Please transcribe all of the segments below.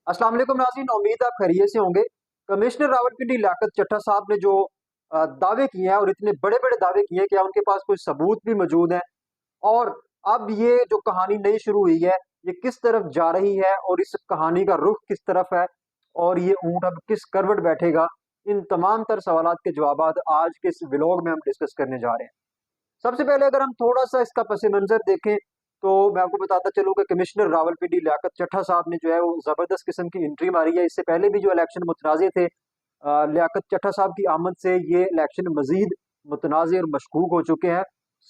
अस्सलाम वालेकुम नाज़रीन, उम्मीद आप खैरियत से होंगे। कमिश्नर रावलपिंडी लियाकत चट्टा साहब ने जो दावे किए हैं और इतने बड़े-बड़े दावे किए हैं कि उनके पास कोई सबूत भी मौजूद है। और अब ये जो कहानी नई शुरू हुई है, ये किस तरफ जा रही है और इस कहानी का रुख किस तरफ है और ये ऊँट अब किस करवट बैठेगा, इन तमाम तर सवालात के जवाबात आज के इस व्लॉग में हम डिस्कस करने जा रहे हैं। सबसे पहले अगर हम थोड़ा-सा इसका पस-ए-मंज़र देखें, तो मैं आपको बताता चलूँ कि कमिश्नर रावलपिंडी लियाकत चट्टा साहब ने जो है वो ज़बरदस्त किस्म की एंट्री मारी है। इससे पहले भी जो इलेक्शन मुतनाज़े थे, लियाकत चट्टा साहब की आमद से ये इलेक्शन मज़ीद मुतनाज़े और मशकूक हो चुके हैं।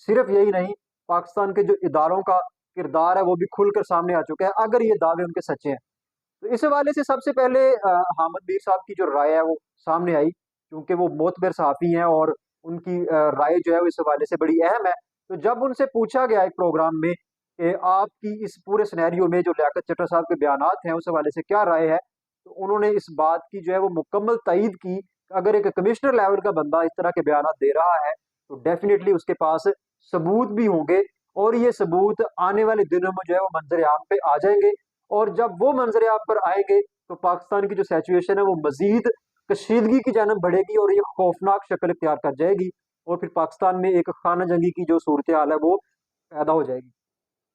सिर्फ यही नहीं, पाकिस्तान के जो इदारों का किरदार है वो भी खुलकर सामने आ चुका है, अगर ये दावे उनके सच्चे हैं। तो इस हवाले से सबसे पहले हामिद मीर साहब की जो राय है वो सामने आई, क्योंकि वो मोतबर सहाफ़ी हैं और उनकी राय जो है वो इस हवाले से बड़ी अहम है। तो जब उनसे पूछा गया एक प्रोग्राम में कि आपकी इस पूरे सिनेरियो में जो लियाकत चट्टा साहब के बयानात हैं उस हवाले से क्या राय है? तो उन्होंने इस बात की जो है वो मुकम्मल तईद की, अगर एक कमिश्नर लेवल का बंदा इस तरह के बयानात दे रहा है, तो डेफ़िनिटली उसके पास सबूत भी होंगे और ये सबूत आने वाले दिनों में जो है वो मंज़र-ए-आम पे आ जाएँगे। और जब वो मंज़र-ए-आम पर आएँगे, तो पाकिस्तान की जो सिचुएशन है वो मज़ीद कशीदगी की जानब बढ़ेगी और ये खौफनाक शक्ल इख्तियार कर जाएगी और फिर पाकिस्तान में एक खाना जंगी की जो सूरत-ए-हाल है वो पैदा हो जाएगी।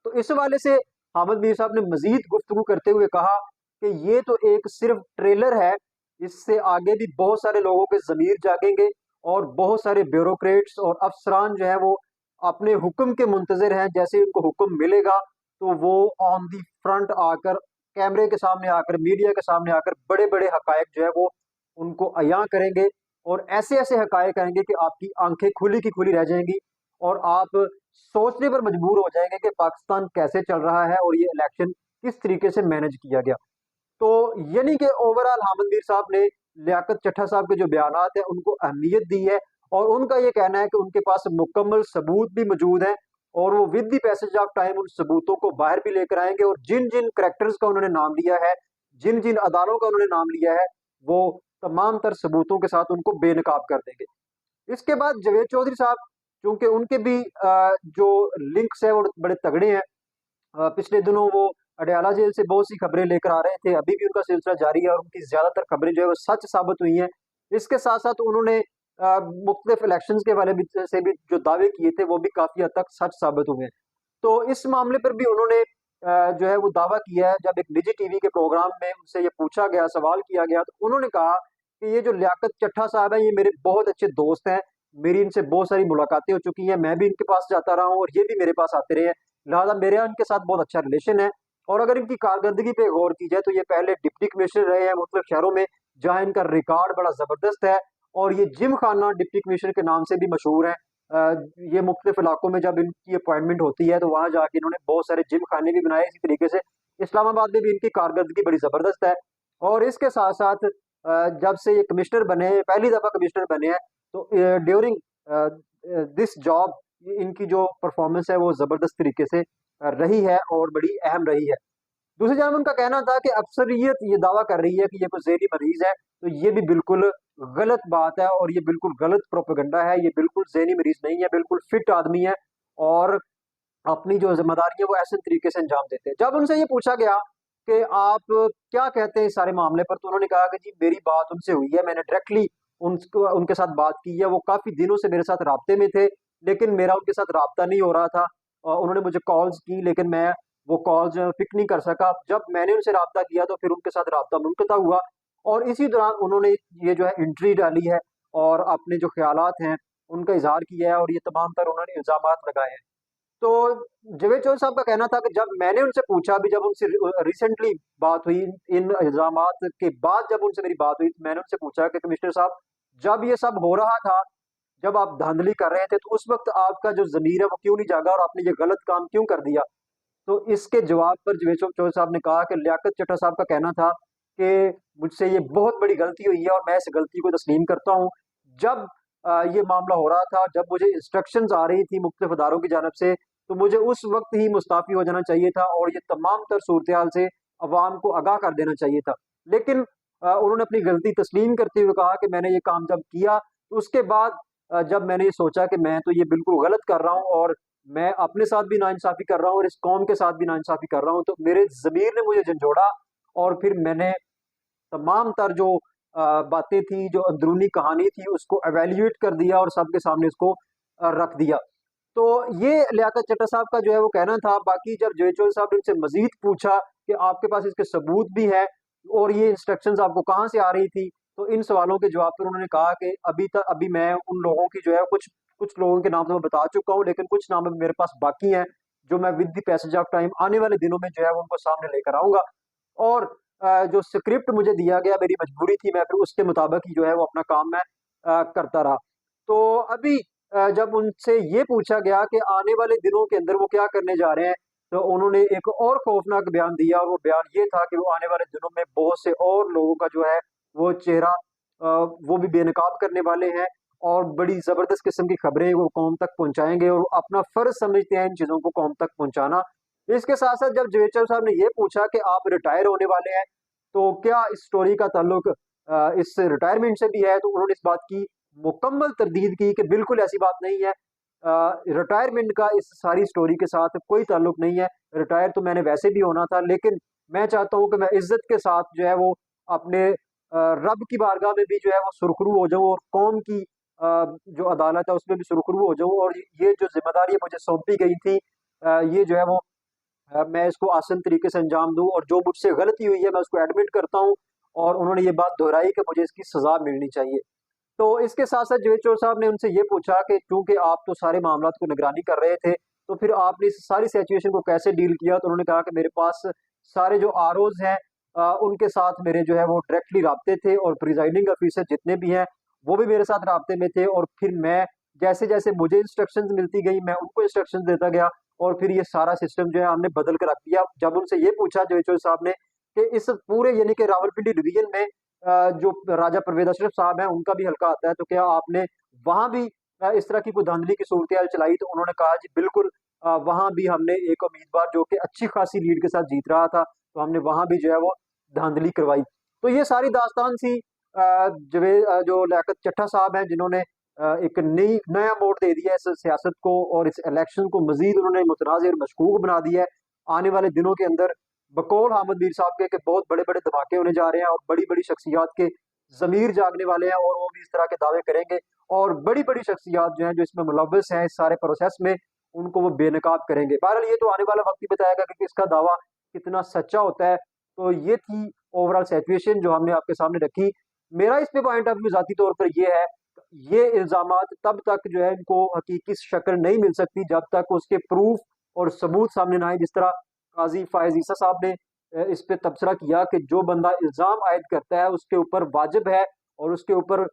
तो इस हवाले से हामिद मीर साहब ने मज़ीद गुफ्तगू करते हुए कहा कि ये तो एक सिर्फ ट्रेलर है, इससे आगे भी बहुत सारे लोगों के ज़मीर जागेंगे और बहुत सारे ब्यूरोक्रेट्स और अफ़सरान जो हैं वो अपने हुक्म के मुंतज़िर हैं। जैसे ही उनको हुक्म मिलेगा, तो वो ऑन दी फ्रंट आकर, कैमरे के सामने आकर, मीडिया के सामने आकर बड़े-बड़े हक़ाइक़ जो है वो उनको अयाँ करेंगे और ऐसे-ऐसे हक़ाइक़ कहेंगे कि आपकी आँखें खुली की खुली रह जाएँगी और आप सोचने पर मजबूर हो जाएँगे कि पाकिस्तान कैसे चल रहा है और ये इलेक्शन किस तरीके से मैनेज किया गया। तो यानी कि ओवरऑल हामिद मीर साहब ने लियाकत चट्टा साहब के जो बयानात हैं उनको अहमियत दी है और उनका ये कहना है कि उनके पास मुकम्मल सबूत भी मौजूद हैं और वो with the passage of time उन सबूतों को बाहर भी लेकर आएँगे और जिन-जिन करैक्टर्स का उन्होंने नाम लिया है, जिन-जिन अदालों का उन्होंने नाम लिया है, वो तमाम तर सबूतों के साथ उनको बेनकाब कर देंगे। इसके बाद जावेद चौधरी साहब, चूँकि उनके भी जो लिंक्स हैं वो बड़े तगड़े हैं। पिछले दिनों वो अडयाला जेल से बहुत सी खबरें लेकर आ रहे थे, अभी भी उनका सिलसिला जारी है और उनकी ज़्यादातर खबरें जो है वो सच साबित हुई हैं। इसके साथ-साथ उन्होंने मुख्तलिफ इलेक्शंस के बारे में से भी जो दावे किए थे वो भी काफ़ी हद तक सच साबित हुए हैं। तो इस मामले पर भी उन्होंने जो है वो दावा किया है। जब एक निजी टीवी के प्रोग्राम में उनसे ये पूछा गया, सवाल किया गया, तो उन्होंने कहा कि ये जो लियाकत चट्टा साहब हैं, ये मेरे बहुत अच्छे दोस्त हैं। मेरी इनसे बहुत सारी मुलाकातें हो चुकी हैं, मैं भी इनके पास जाता रहा हूँ और ये भी मेरे पास आते रहे हैं। लिहाज़ा मेरा इनके साथ बहुत अच्छा रिलेशन है और अगर इनकी कारकर्दगी पे गौर की जाए तो ये पहले डिप्टी कमिश्नर रहे हैं मुख्तलिफ शहरों में, जहाँ इनका रिकॉर्ड बड़ा ज़बरदस्त है और ये जिम खाना डिप्टी कमिश्नर के नाम से भी मशहूर हैं। ये मुख्तलिफ इलाकों में जब इनकी अपॉइंटमेंट होती है तो वहाँ जाके इन्होंने बहुत सारे जिम खाने भी बनाए। इसी तरीके से इस्लामाबाद में भी इनकी कारकर्दगी बड़ी ज़बरदस्त है और इसके साथ-साथ जब से ये कमिश्नर बने हैं, पहली दफ़ा कमिश्नर बने हैं, तो ड्यूरिंग दिस जॉब इनकी जो परफॉर्मेंस है वो ज़बरदस्त तरीके से रही है और बड़ी अहम रही है। दूसरी जानब उनका कहना था कि अक्सरियत ये दावा कर रही है कि ये कोई ज़हनी मरीज़ है, तो ये भी बिल्कुल गलत बात है और ये बिल्कुल गलत प्रोपेगेंडा है। ये बिल्कुल ज़हनी मरीज़ नहीं है, बिल्कुल फिट आदमी है और अपनी जो ज़िम्मेदारी है वो ऐसे तरीके से अंजाम देते हैं। जब उनसे ये पूछा गया कि आप क्या कहते हैं इस सारे मामले पर, तो उन्होंने कहा कि जी मेरी बात उनसे हुई है, मैंने डायरेक्टली उनको उनके साथ बात की है, वो काफ़ी दिनों से मेरे साथ राब्ते में थे, लेकिन मेरा उनके साथ राब्ता नहीं हो रहा था। उन्होंने मुझे कॉल्स की लेकिन मैं वो कॉल्स पिक नहीं कर सका। जब मैंने उनसे राब्ता किया तो फिर उनके साथ राब्ता मुनक़ता हुआ और इसी दौरान उन्होंने ये जो है एंट्री डाली है और अपने जो ख़यालात हैं, उनका इज़हार किया है और ये तमाम तर उन्होंने इल्ज़ामात लगाए हैं। तो जावेद चौधरी साहब का कहना था कि जब मैंने उनसे पूछा, अभी जब उनसे रिसेंटली बात हुई, इन इल्ज़ामात के बाद जब उनसे मेरी बात हुई, तो मैंने उनसे पूछा कि कमिश्नर साहब, जब ये सब हो रहा था, जब आप धांधली कर रहे थे, तो उस वक़्त आपका जो ज़मीर है वो क्यों नहीं जागा और आपने ये गलत काम क्यों कर दिया? तो इसके जवाब पर जावेद चौधरी साहब ने कहा कि लियाकत चट्टा साहब का कहना था कि मुझसे ये बहुत बड़ी गलती हुई है और मैं इस गलती को तस्लीम करता हूँ। जब ये मामला हो रहा था, जब मुझे इंस्ट्रक्शंस आ रही थी मुख्तलिफ अदारों की जानिब से, तो मुझे उस वक़्त ही मुस्ताफ़ी हो जाना चाहिए था और ये तमाम तर सूरत-ए-हाल से अवाम को आगाह कर देना चाहिए था। लेकिन उन्होंने अपनी गलती तस्लीम करते हुए कहा कि मैंने ये काम जब किया, तो उसके बाद जब मैंने ये सोचा कि मैं तो ये बिल्कुल गलत कर रहा हूँ और मैं अपने साथ भी नाइंसाफ़ी कर रहा हूँ और इस कौम के साथ भी नाइंसाफ़ी कर रहा हूँ, तो मेरे ज़मीर ने मुझे झंझोड़ा और फिर मैंने तमाम तर जो बातें थी, जो अंदरूनी कहानी थी, उसको एवेल्यूएट कर दिया और सबके सामने इसको रख दिया। तो ये लियाकत चड्ढा साहब का जो है वो कहना था। बाकी जब जवेद साहब ने इनसे मजीद पूछा कि आपके पास इसके सबूत भी है और ये इंस्ट्रक्शंस आपको कहाँ से आ रही थी, तो इन सवालों के जवाब पर उन्होंने कहा कि अभी मैं उन लोगों की जो है कुछ कुछ लोगों के नाम तो मैं बता चुका हूँ, लेकिन कुछ नाम मेरे पास बाकी हैं जो मैं with the passage of time आने वाले दिनों में जो है वो उनको सामने लेकर आऊंगा। और जो स्क्रिप्ट मुझे दिया गया, मेरी मजबूरी थी, मैं फिर उसके मुताबिक ही जो है वो अपना काम मैं करता रहा। तो अभी जब उनसे ये पूछा गया कि आने वाले दिनों के अंदर वो क्या करने जा रहे हैं, तो उन्होंने एक और खौफनाक बयान दिया, और वो बयान ये था कि वो आने वाले दिनों में बहुत से और लोगों का जो है वो चेहरा वो भी बेनकाब करने वाले हैं, और बड़ी जबरदस्त किस्म की खबरें वो कौम तक पहुंचाएंगे, और अपना फर्ज समझते हैं इन चीजों को कौम तक पहुंचाना। इसके साथ साथ जब जवेद साहब ने ये पूछा कि आप रिटायर होने वाले हैं, तो क्या इस स्टोरी का ताल्लुक इस रिटायरमेंट से भी है, तो उन्होंने इस बात की मुकम्मल तरदीद की कि बिल्कुल ऐसी बात नहीं है। रिटायरमेंट का इस सारी स्टोरी के साथ कोई ताल्लुक नहीं है। रिटायर तो मैंने वैसे भी होना था, लेकिन मैं चाहता हूं कि मैं इज्जत के साथ जो है वो अपने रब की बारगाह में भी जो है वो सुरखरू हो जाऊं, और कौम की जो अदालत है उसमें भी सुरखरू हो जाऊं, और ये जो जिम्मेदारी मुझे सौंपी गई थी, ये जो है वो मैं इसको आसान तरीके से अंजाम दूं, और जो मुझसे गलती हुई है मैं उसको एडमिट करता हूं। और उन्होंने ये बात दोहराई कि मुझे इसकी सजा मिलनी चाहिए। तो इसके साथ साथ जवेद चौर साहब ने उनसे ये पूछा कि चूंकि आप तो सारे मामलात को निगरानी कर रहे थे, तो फिर आपने इस सारी सिचुएशन को कैसे डील किया। तो उन्होंने कहा कि मेरे पास सारे जो आरओज हैं, उनके साथ मेरे जो है वो डायरेक्टली राब्ते थे, और प्रिजाइडिंग ऑफिसर जितने भी हैं वो भी मेरे साथ राब्ते में थे, और फिर मैं जैसे जैसे मुझे इंस्ट्रक्शंस मिलती गई मैं उनको इंस्ट्रक्शंस देता गया, और फिर ये सारा सिस्टम जो है हमने बदल कर रख दिया। जब उनसे ये पूछा जवेद चौधरी साहब ने कि इस पूरे यानी कि रावलपिंडी डिवीजन में जो राजा परवेज अशरफ साहब हैं उनका भी हल्का आता है, तो क्या आपने वहां भी इस तरह की कोई धांधली की सूरत चलाई। तो उन्होंने कहा जी बिल्कुल, वहां भी हमने एक उम्मीदवार जो कि अच्छी खासी लीड के साथ जीत रहा था, तो हमने वहां भी जो है वो धांधली करवाई। तो ये सारी दास्तान थी। जो लियाकत चट्ठा साहब हैं जिन्होंने एक नया मोड़ दे दिया इस सियासत को, और इस इलेक्शन को मजीद उन्होंने मुतनाज़ और मशकूक बना दिया है। आने वाले दिनों के अंदर बकौल हामिद मीर साहब के बहुत बड़े बड़े धमाके होने जा रहे हैं, और बड़ी बड़ी शख्सियात के जमीर जागने वाले हैं, और वो भी इस तरह के दावे करेंगे, और बड़ी बड़ी शख्सियात जो हैं जो इसमें मुलव्वस हैं इस सारे प्रोसेस में, उनको वो बेनकाब करेंगे। बहरहाल ये तो आने वाला वक्त ही बताएगा कि इसका दावा कितना सच्चा होता है। तो ये थी ओवरऑल सिचुएशन जो हमने आपके सामने रखी। मेरा इस पे पॉइंट ऑफ व्यू जाती तौर पर यह है, ये इल्जामात तब तक जो है इनको हकीकी शक्ल नहीं मिल सकती जब तक उसके प्रूफ और सबूत सामने ना आए। जिस तरह काजी फायज ईसा साहब ने इस पे तबसरा किया कि जो बंदा इल्जाम आयद करता है उसके ऊपर वाजिब है, और उसके ऊपर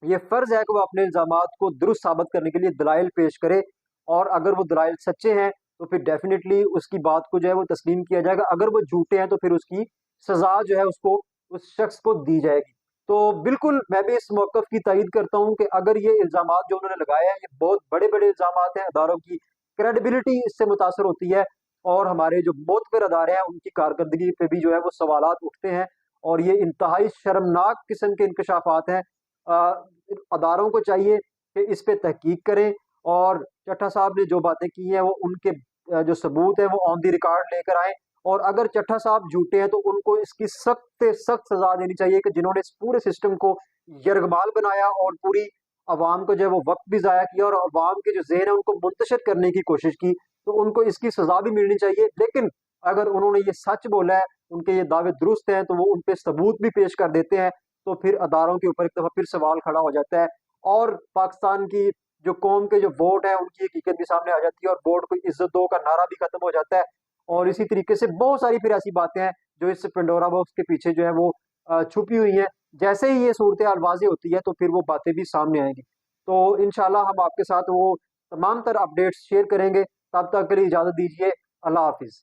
ये फर्ज है कि वो अपने इल्जामात को दुरुस्त साबित करने के लिए दलाइल पेश करे, और अगर वो दलाइल सच्चे हैं तो फिर डेफिनेटली उसकी बात को जो है वो तस्लीम किया जाएगा। अगर वो झूठे हैं तो फिर उसकी सजा जो है उसको उस शख्स को दी जाएगी। तो बिल्कुल मैं भी इस मौकफ की तायद करता हूं कि अगर ये इल्जामात जो उन्होंने लगाए हैं ये बहुत बड़े बड़े इल्जामात हैं, अदारों की क्रेडिबिलिटी इससे मुतासर होती है, और हमारे जो मोतबर अदारे हैं उनकी कारकर्दगी पे भी जो है वो सवालात उठते हैं, और ये इंतहाई शर्मनाक किस्म के इंकशाफात हैं। अदारों को चाहिए कि इस पे तहकीक करें, और चट्ठा साहब ने जो बातें की हैं वो उनके जो सबूत है वो ऑन दी रिकॉर्ड लेकर आए, और अगर चट्ठा साहब झूठे हैं तो उनको इसकी सख्त से सख्त सजा देनी चाहिए कि जिन्होंने इस पूरे सिस्टम को यरगमाल बनाया, और पूरी अवाम को जो है वो वक्त भी जाया किया, और अवाम के जो जहन है उनको मुंतशिर करने की कोशिश की, तो उनको इसकी सजा भी मिलनी चाहिए। लेकिन अगर उन्होंने ये सच बोला है, उनके ये दावे दुरुस्त हैं, तो वो उन पे सबूत भी पेश कर देते हैं, तो फिर अदारों के ऊपर एक दफा फिर सवाल खड़ा हो जाता है, और पाकिस्तान की जो कौम के जो वोट है उनकी हकीकत भी सामने आ जाती है, और वोट को इज्जत दो का नारा भी खत्म हो जाता है। और इसी तरीके से बहुत सारी फिर ऐसी बातें हैं जो इस पेंडोरा बॉक्स के पीछे जो है वो छुपी हुई हैं। जैसे ही ये सूरत हाल वाज़ेह होती है तो फिर वो बातें भी सामने आएंगी। तो इंशाल्लाह हम आपके साथ वो तमाम तर अपडेट्स शेयर करेंगे। तब तक के लिए इजाज़त दीजिए। अल्लाह हाफिज़।